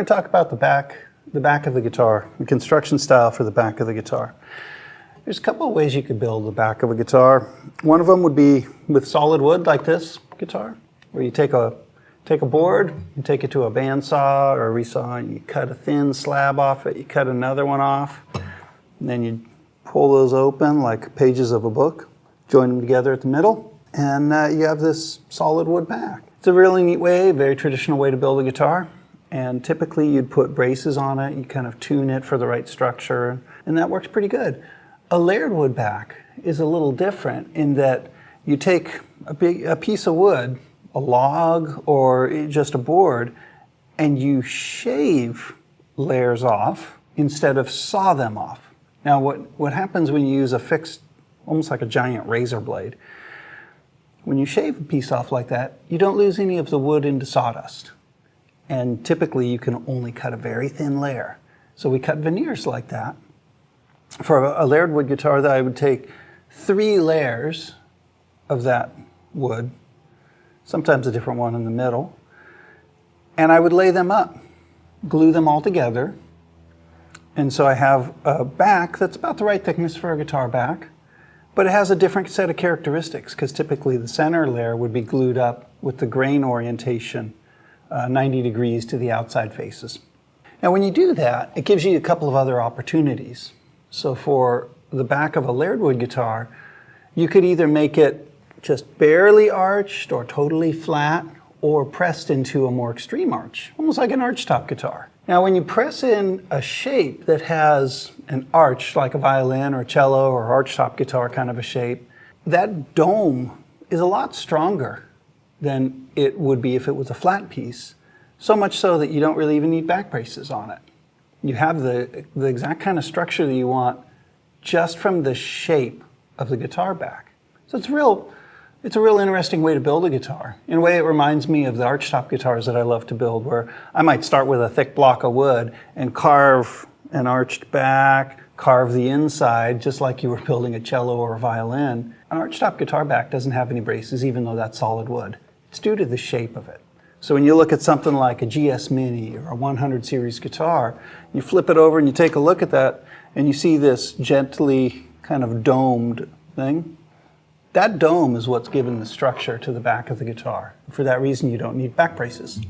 going to talk about the back of the guitar, the construction style for the back of the guitar. There's a couple of ways you could build the back of a guitar. One of them would be with solid wood like this guitar, where you take a board, you take it to a bandsaw or a resaw, and you cut a thin slab off it, you cut another one off, and then you pull those open like pages of a book, join them together at the middle, and you have this solid wood back. It's a really neat way, very traditional way to build a guitar. And typically you'd put braces on it, you kind of tune it for the right structure, and that works pretty good. A layered wood back is a little different in that you take a piece of wood, a log or just a board, and you shave layers off instead of saw them off. Now what happens when you use a fixed, almost like a giant razor blade, when you shave a piece off like that, you don't lose any of the wood into sawdust. And typically you can only cut a very thin layer. So we cut veneers like that. For a layered wood guitar, that I would take 3 layers of that wood, sometimes a different one in the middle, and I would lay them up, glue them all together. And so I have a back that's about the right thickness for a guitar back, but it has a different set of characteristics because typically the center layer would be glued up with the grain orientation 90 degrees to the outside faces. Now when you do that, it gives you a couple of other opportunities. So for the back of a layered wood guitar, you could either make it just barely arched or totally flat or pressed into a more extreme arch, almost like an archtop guitar. Now when you press in a shape that has an arch, like a violin or cello or archtop guitar kind of a shape, that dome is a lot stronger than it would be if it was a flat piece, so much so that you don't really even need back braces on it. You have the exact kind of structure that you want just from the shape of the guitar back. So it's a real interesting way to build a guitar. In a way, it reminds me of the archtop guitars that I love to build, where I might start with a thick block of wood and carve an arched back, carve the inside, just like you were building a cello or a violin. An archtop guitar back doesn't have any braces, even though that's solid wood. It's due to the shape of it. So when you look at something like a GS Mini or a 100 series guitar, you flip it over and you take a look at that and you see this gently kind of domed thing. That dome is what's given the structure to the back of the guitar. For that reason, you don't need back braces.